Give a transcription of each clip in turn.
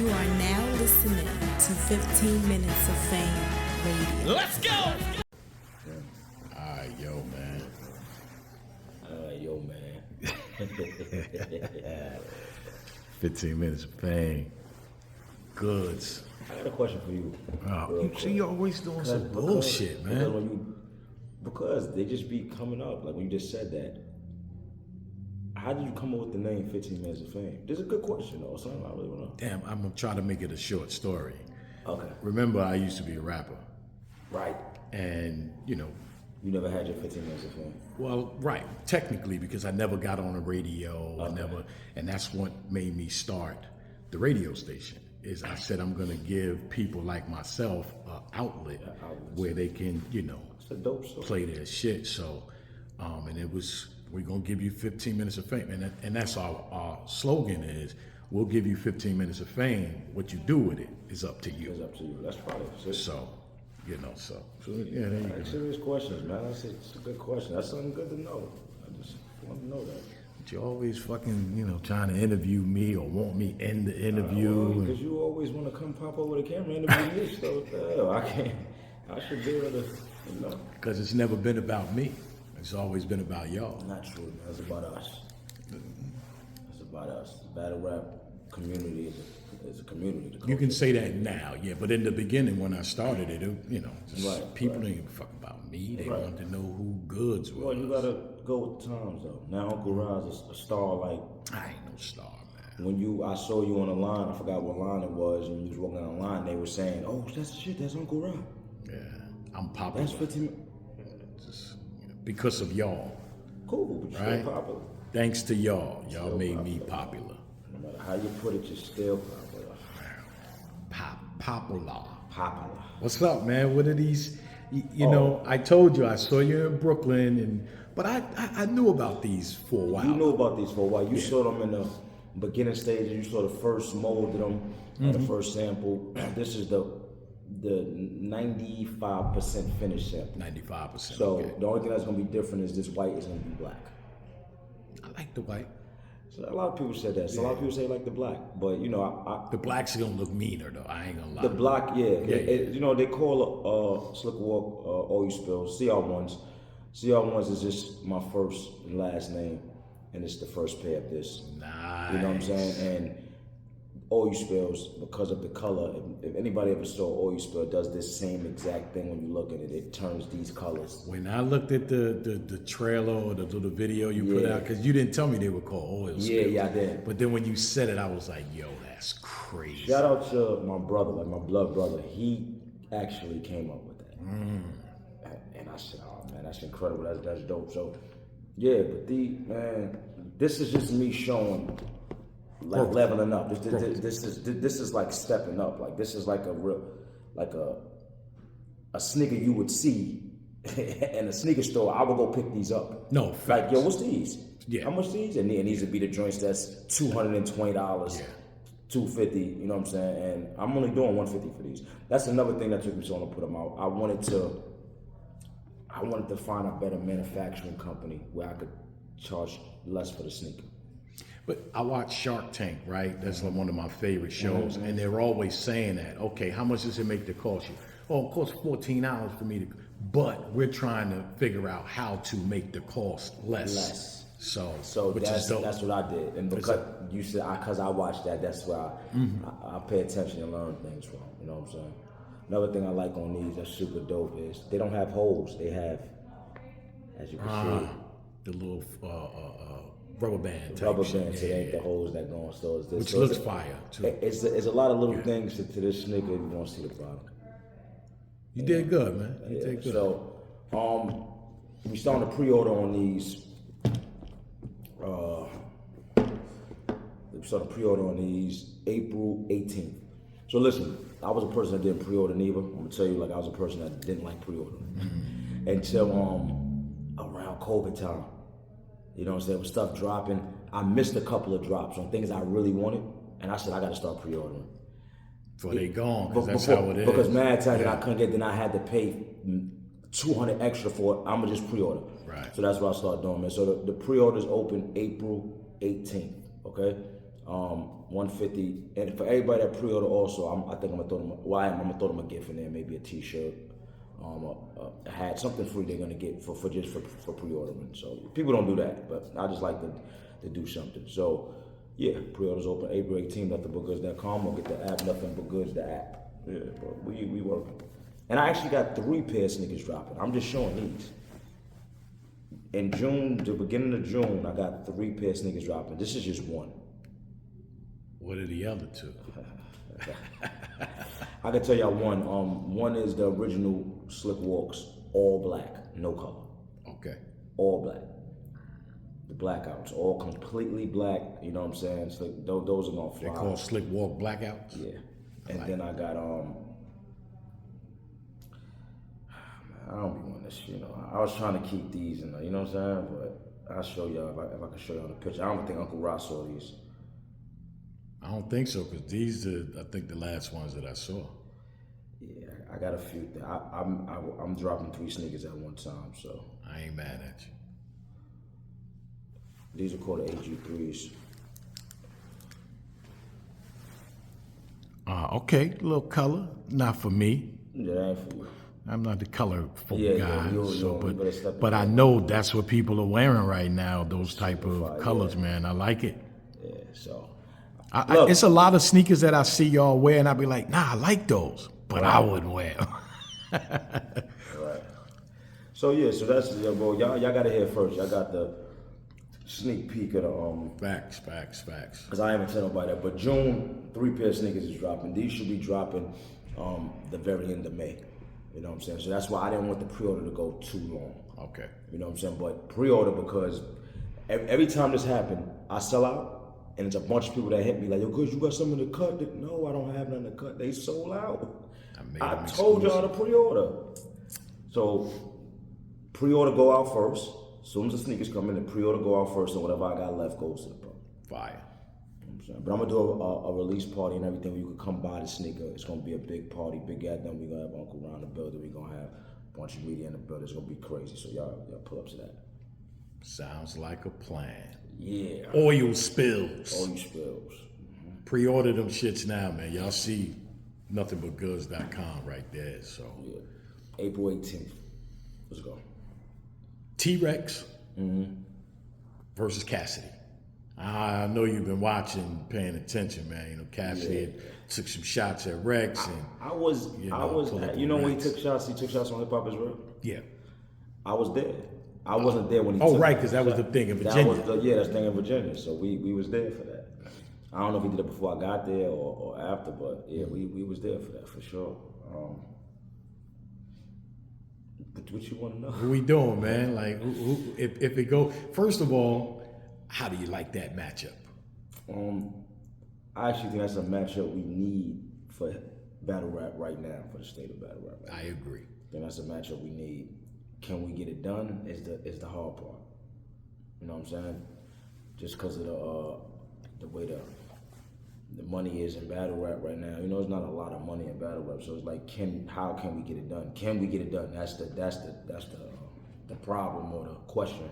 You are now listening to 15 Minutes of Fame Radio. Let's go! Alright, yo, man. 15 Minutes of Fame. Goodz. I got a question for you. Oh, you always doing some bullshit, man. Because they just be coming up. Like when you just said that. How did you come up with the name 15 Minutes of Fame? This is a good question, though. Something I really want to know. Damn, I'm gonna try to make it a short story. Okay. Remember, I used to be a rapper. Right. And, you know. You never had your 15 Minutes of Fame? Well, right. Technically, because I never got on the radio. Okay. And that's what made me start the radio station. Is I said I'm gonna give people like myself an outlet where they can, you know, play their shit. So, and it was, we're gonna give you 15 minutes of fame, and that's our slogan is, we'll give you 15 minutes of fame. What you do with it is up to you. It's up to you. That's probably it. So, you know, so yeah, there you go. Serious questions, man. It's a good question. That's something good to know. I just want to know that. But you always fucking, you know, trying to interview me or want me in the interview. Because you always want to come pop over the camera and interview me. So I can't. I should be able to, you know. Because it's never been about me. It's always been about y'all. Not true, man. It's about us. It's about us. The battle rap community is a community. You can say that now, yeah, but in the beginning when I started it, you know, people didn't give a fuck about me. They wanted to know who Goodz was. Well, you gotta go with the times, though. Now Uncle Rod's a star like... I ain't no star, man. When I saw you on the line, I forgot what line it was, and you was walking down the line, they were saying, oh, that's the shit, that's Uncle Rod. Yeah, I'm popular. That's 15... Because of y'all. Cool, but you're right? still popular. Thanks to y'all. Y'all made me popular. No matter how you put it, you're still popular. Popular. What's up, man? What are these? You know, I told you I saw you in Brooklyn, but I knew about these for a while. You knew about these for a while. You saw them in the beginning stages. You saw the first mold of them, the first sample. This is the 95% finished sample. 95%. So the only thing that's gonna be different is this white is gonna be black. I like the white. So a lot of people said that. So a lot of people say like the black, but you know, the black's gonna look meaner though. I ain't gonna lie. The black, you know, they call Slick Walk Oil Spills CR1s. CR1s is just my first and last name, and it's the first pair of this. Nice. You know what I'm saying? And Oil Spills, because of the color, if anybody ever saw Oil Spill, it does this same exact thing when you look at it. It turns these colors. When I looked at the trailer or the little video you put out, because you didn't tell me they were called Oil Spills. Yeah, I did. But then when you said it, I was like, yo, that's crazy. Shout out to my brother, like my blood brother. He actually came up with that. And I said, oh man, that's incredible. That's dope. So yeah, but this is just me showing like leveling up. This is like stepping up. Like this is like a real, like a sneaker you would see in a sneaker store. I would go pick these up. No, like yo, what's these? Yeah, how much these? And these would be the joints that's $220, $250. You know what I'm saying? And I'm only doing $150 for these. That's another thing that took me so long to put them out. I wanted to find a better manufacturing company where I could charge less for the sneaker. But I watch Shark Tank, right? That's like one of my favorite shows. And they're always saying that, okay, how much does it make to cost you? Oh, it costs $14 for me to, but we're trying to figure out how to make the cost less. So which is dope. That's what I did. And because you said, because I watched that, that's where I pay attention and learn things from. You know what I'm saying? Another thing I like on these that's super dope is they don't have holes. They have, as you can see, the little rubber band type rubber shit. bands. It ain't the holes that go on stores. Which looks fire too. It's a lot of little things to this sneaker. You won't see the bottom. You did good, man. You did good. So, we starting to pre-order on these. We started pre-order on these April 18th. So listen, I was a person that didn't pre-order neither. I'm gonna tell you, like I was a person that didn't like pre-ordering until around COVID time. You know what I'm saying? With stuff dropping, I missed a couple of drops on things I really wanted, and I said I got to start pre-ordering. So they gone, because that's how it is. Because mad time that I couldn't get, then I had to pay $200 extra for it. I'ma just pre-order. Right. So that's what I started doing, man. So the pre-orders open April 18th. Okay. $150, and for everybody that pre-order also, I think I'm gonna throw them. I'm gonna throw them a gift in there, maybe a T-shirt, a hat, something free they're gonna get for pre-ordering. So people don't do that, but I just like to do something. So yeah, pre-orders open April 18th. NothingButGoods.com, or get the app. Nothing But Goods, the app. Yeah, but we working. And I actually got 3 pair of sneakers dropping. I'm just showing these. In June, the beginning of June, I got 3 pair of sneakers dropping. This is just one. What are the other 2? I can tell y'all one. One is the original Slick Walks, all black, no color. Okay. All black. The blackouts, all completely black. You know what I'm saying? So those are gonna fly. They call Slick Walk blackouts. Yeah. And then I got I don't be wanting this, you know. I was trying to keep these, and you know what I'm saying. But I'll show y'all if I can show y'all the picture. I don't think Uncle Ross saw these. I don't think so, because these are, I think, the last ones that I saw. Yeah, I got a few. I'm dropping 3 sneakers at one time, so I ain't mad at you. These are called the AG3s. Okay, a little color, not for me. Yeah, that ain't for you. I'm not the colorful Yeah, guy, you but I know that's what people are wearing right now. Those type of colors, man. I like it. Yeah, so it's a lot of sneakers that I see y'all wear, and I be like, nah, I like those, but I wouldn't wear them. Right. So yeah, so that's bro. Y'all got to hear first. Y'all got the sneak peek of the Facts. Because I haven't told nobody that. But June, 3 pair of sneakers is dropping. These should be dropping the very end of May. You know what I'm saying? So that's why I didn't want the pre-order to go too long. Okay. You know what I'm saying? But pre-order, because every time this happened, I sell out, and it's a bunch of people that hit me like, yo, Goodz, you got something to cut? No, I don't have nothing to cut. They sold out. I told y'all to pre-order. So pre-order go out first. As soon as the sneakers come in, the pre-order go out first, and whatever I got left goes to the pro. Fire. But I'm gonna do a release party and everything where you can come buy the sneaker. It's gonna be a big party, big goddamn. We're gonna have Uncle around the building. We're gonna have a bunch of media in the building. It's gonna be crazy. So y'all pull up to that. Sounds like a plan. Yeah. Oil spills. Oil spills. Mm-hmm. Pre-order them shits now, man. Y'all see NothingButGoods.com right there. So yeah. April 18th. Let's go. T-Rex versus Cassidy. I know you've been watching, paying attention, man. You know, Cassidy took some shots at Rex, and you know when he took shots on Hip Hop Israel? Yeah. I was there. I wasn't there when he took right, because that was the thing in Virginia. That's the thing in Virginia. So we was there for that. I don't know if he did it before I got there or after, but yeah, we was there for that for sure. But what you want to know? What we doing, man? Like, if it go, first of all, how do you like that matchup? I actually think that's a matchup we need for battle rap right now, for the state of battle rap. Right I agree. I think that's a matchup we need. Can we get it done? Is the hard part. You know what I'm saying? Just because of the way the money is in battle rap right now. You know, there's not a lot of money in battle rap, so it's like, how can we get it done? Can we get it done? That's the problem or the question.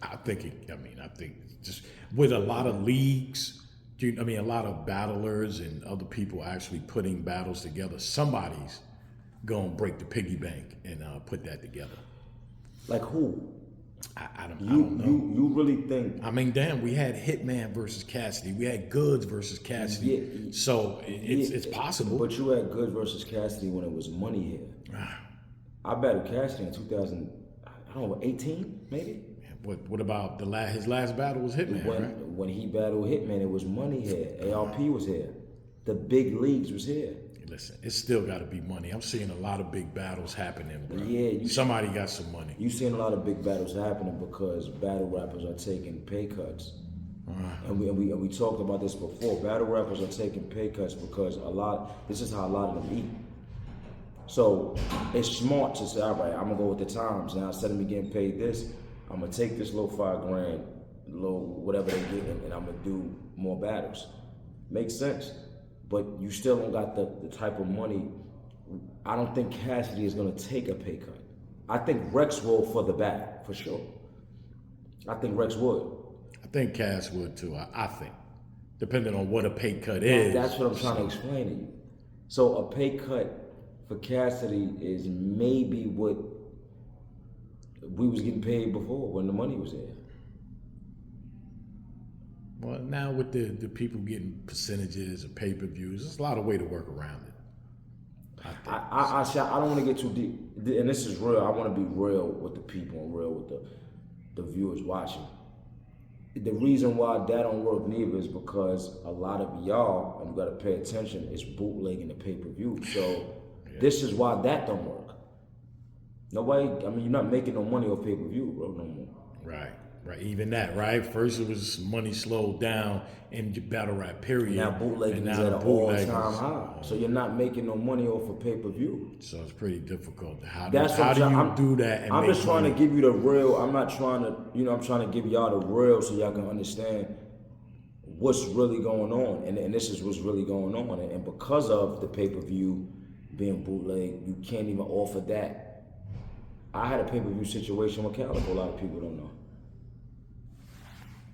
I think just with a lot of leagues, a lot of battlers and other people actually putting battles together, somebody's gonna break the piggy bank and put that together. Like who? I don't know. You really think? I mean, damn, we had Hitman versus Cassidy. We had Goodz versus Cassidy. Yeah, so it's possible. But you had Goodz versus Cassidy when it was money here. I battled Cassidy in 2018, maybe. What about his last battle was Hitman, right? When he battled Hitman, it was money here. ARP was here. The big leagues was here. Listen, it's still got to be money. I'm seeing a lot of big battles happening, bro. Yeah, somebody got some money. You seeing a lot of big battles happening because battle rappers are taking pay cuts. And we talked about this before. Battle rappers are taking pay cuts because this is how a lot of them eat. So it's smart to say, all right, I'm gonna go with the times. Now instead of me getting paid this, I'm gonna take this little $5,000, little whatever they get, and I'm gonna do more battles. Makes sense. But you still don't got the type of money. I don't think Cassidy is gonna take a pay cut. I think Rex will for the battle, for sure. I think Rex would. I think Cass would too, I think. depending on what a pay cut is. That's what I'm trying to explain to you. So a pay cut for Cassidy is maybe what we was getting paid before when the money was there. Well, now with the people getting percentages or pay-per-views, there's a lot of way to work around it. I don't want to get too deep, and this is real. I want to be real with the people and real with the viewers watching. The reason why that don't work neither is because a lot of y'all, and you got to pay attention, is bootlegging the pay-per-view. So this is why that don't work. Nobody, I mean, you're not making no money off pay-per-view, bro, no more. Right. Even that, right? First it was money slowed down in the battle rap period. Now bootlegging is at an all-time high. So you're not making no money off of pay-per-view. So it's pretty difficult. How do you do that? And I'm just trying money? to give you the real. I'm not trying to, I'm trying to give y'all the real so y'all can understand what's really going on. And this is what's really going on. And because of the pay-per-view being bootleg, you can't even offer that. I had a pay-per-view situation with Calico, a lot of people don't know.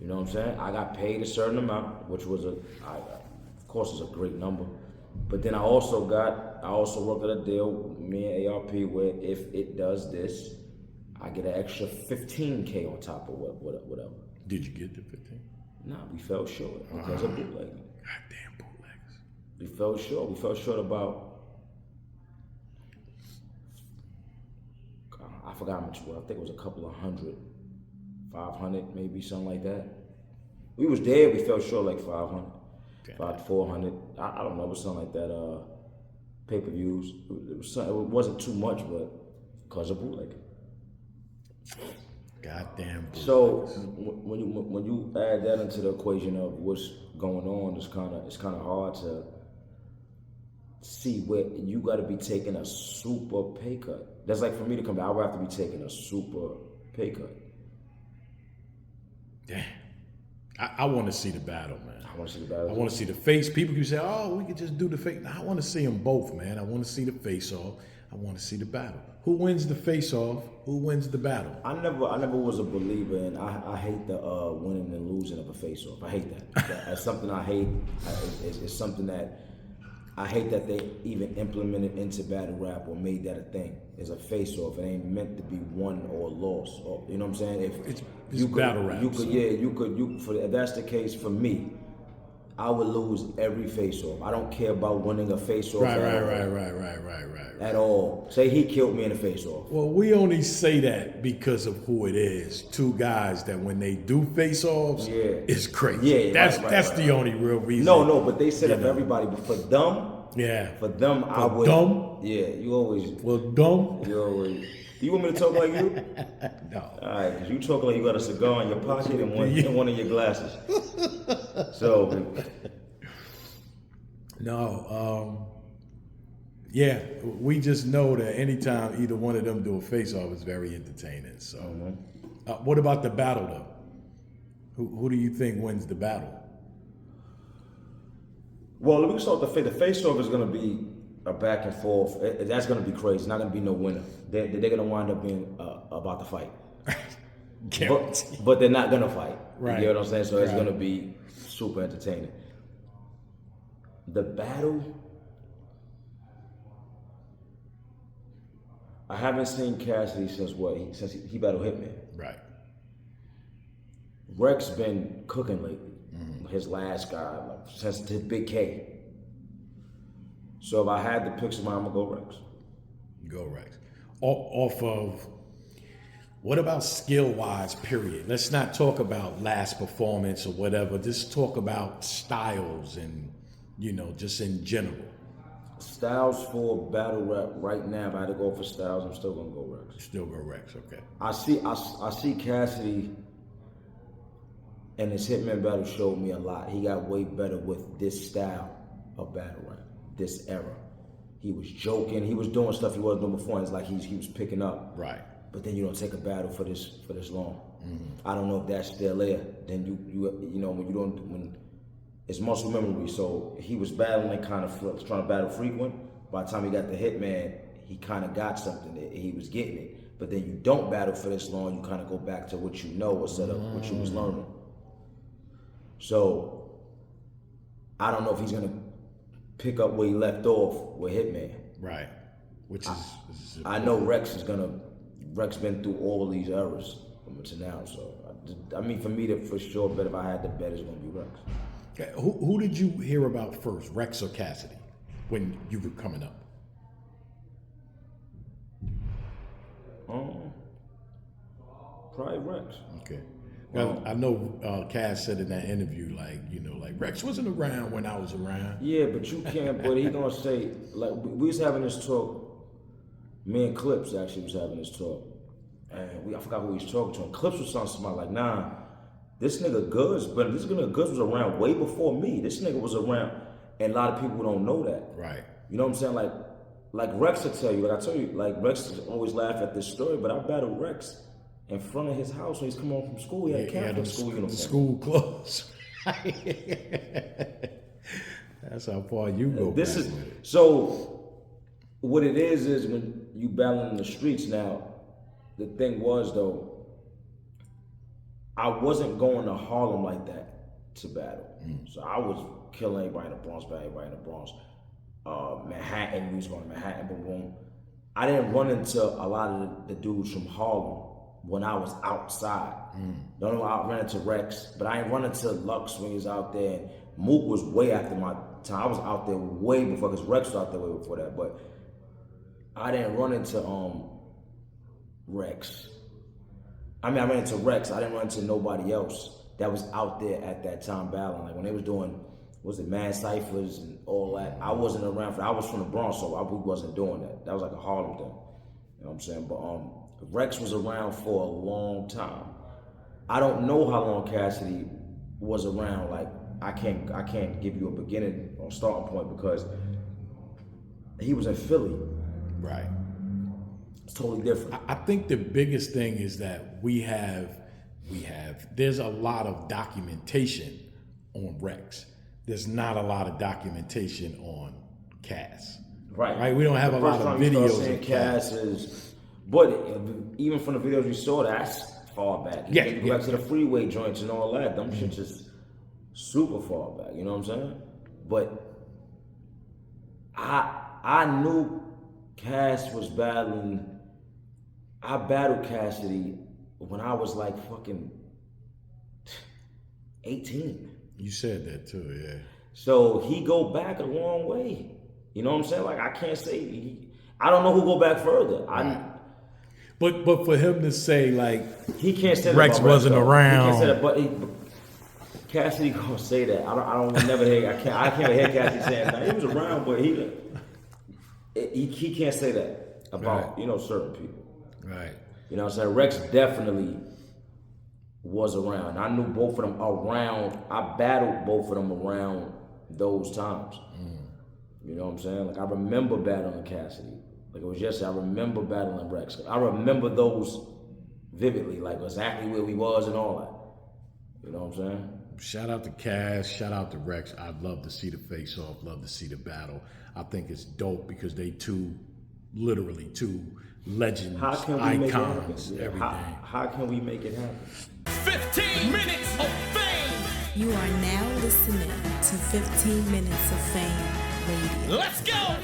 You know what I'm saying? I got paid a certain amount, which was of course, is a great number. But then I also worked at a deal, me and ARP, where if it does this, I get an extra $15K on top of whatever. Did you get the 15? Nah, we fell short because of bootlegging. Goddamn bootlegs. We fell short. We fell short about, I forgot how much. I think it was a couple of hundred. 500, maybe something like that. We was there. We fell short like 500, about 400. I don't know, it was something like that. Pay-per-views. It wasn't too much, but because of bootlegging. Goddamn bootlegs. So when you add that into the equation of what's going on, it's kind of hard to see where you got to be taking a super pay cut. That's like for me to come back, I would have to be taking a super pay cut. Damn. I want to see the battle, man. I want to see the battle. I want to see the face. People can say, oh, we could just do the face. I want to see them both, man. I want to see the face-off. I want to see the battle. Who wins the face-off? Who wins the battle? I never was a believer in, I hate the winning and losing of a face-off. I hate that. That's something I hate. It's something that I hate that they even implemented into battle rap or made that a thing. It's a face-off. It ain't meant to be won or lost. Or, you know what I'm saying? If it's battle rap. If that's the case for me, I would lose every face-off. I don't care about winning a face-off. Right. At all. Say he killed me in a face-off. Well, we only say that because of who it is. Two guys that when they do face-offs, it's crazy. Yeah, that's the only real reason. No, but they said of everybody, but for them, I would. Dumb? Yeah, you always. Well, dumb? You always. You want me to talk like you? No. All right, because you talk like you got a cigar in your pocket and one of your glasses. So. No, we just know that anytime either one of them do a face-off, it's very entertaining. So, what about the battle, though? Who do you think wins the battle? Well, let me start with the face-off is going to be a back and forth. That's going to be crazy. It's not going to be no winner. They're going to wind up being about to fight. But they're not going to fight. Right. You know what I'm saying? So it's going to be super entertaining. The battle, I haven't seen Cassidy since he battled Hitman. Right. Rex been cooking lately. His last guy, since his Big K. So if I had to pick somebody, I'm gonna go Rex. Go Rex. Off of, what about skill-wise, period? Let's not talk about last performance or whatever. Just talk about styles and, just in general. Styles for battle rap right now, if I had to go for styles, I'm still gonna go Rex. Still go Rex, okay. I see Cassidy and his Hitman battle showed me a lot. He got way better with this style of battle rap, this era. He was joking, he was doing stuff he wasn't doing before, and it's like he was picking up. Right. But then you don't take a battle for this long. I don't know if that's still there. Then when it's muscle memory. So he was battling trying to battle frequent. By the time he got the Hitman, he kind of got something. He was getting it. But then you don't battle for this long. You kind of go back to what you know instead of what you was learning. So I don't know if he's gonna pick up where he left off with Hitman. Right. Which is I know Rex been through all of these eras from to now. So I mean, for me to for sure bet if I had to bet, it's gonna be Rex. Okay. Who did you hear about first, Rex or Cassidy, when you were coming up? Probably Rex. Okay. Now, I know Cass said in that interview, like, you know, like Rex wasn't around when I was around. Yeah, but you can't. But he gonna say, like, we was having this talk. Me and Clips actually was having this talk, and I forgot who he was talking to. And Clips was telling somebody like, nah, this nigga Goodz, but this nigga Goodz was around way before me. This nigga was around, and a lot of people don't know that. Right. You know what I'm saying? Like Rex will tell you. Like I tell you, like Rex always laugh at this story, but I battled Rex in front of his house when he's coming home from school. He had a Catholic school uniform. School clothes. That's how far you go. This is so. What it is when you battle in the streets. Now, the thing was though, I wasn't going to Harlem like that to battle. So I was killing everybody in the Bronx, battling everybody in the Bronx. Manhattan, we was going to Manhattan, boom. I didn't run into a lot of the dudes from Harlem when I was outside. Don't know I ran into Rex, but I ain't run into Lux when he was out there. And Mook was way after my time. I was out there way before, because Rex was out there way before that. But I didn't run into Rex. I mean, I ran into Rex. I didn't run into nobody else that was out there at that time battling. Like when they was doing, Mad Cyphers and all that. I wasn't around for that. I was from the Bronx, so I wasn't doing that. That was like a Harlem thing. You know what I'm saying? But Rex was around for a long time. I don't know how long Cassidy was around. Like I can't give you a beginning or starting point because he was in Philly. Right. It's totally different. I think the biggest thing is that there's a lot of documentation on Rex. There's not a lot of documentation on Cass. Right. We don't have a lot of videos of Cass. But even from the videos you saw, that's far back. You go back to the freeway joints and all that. Them shit just super far back. You know what I'm saying? But I knew Cass was battling. I battled Cassidy when I was like fucking 18. You said that too, yeah. So he go back a long way. You know what I'm saying? Like I can't say I don't know who go back further. Right. But for him to say like he can't say Rex that wasn't around. He can't say that, but Cassidy gonna say that. I don't never hear. I can't hear Cassidy saying that. He was around, but he can't say that about certain people. Right. You know what I'm saying? Rex definitely was around. I knew both of them around. I battled both of them around those times. You know what I'm saying? Like I remember battling Cassidy. Like it was yesterday. I remember battling Rex. I remember those vividly, like exactly where we was and all that. You know what I'm saying? Shout out to Cass. Shout out to Rex. I'd love to see the face-off. Love to see the battle. I think it's dope because they literally two legends, icons, everything. How can we make it happen? 15 minutes of fame. You are now listening to 15 Minutes of Fame Radio. Let's go.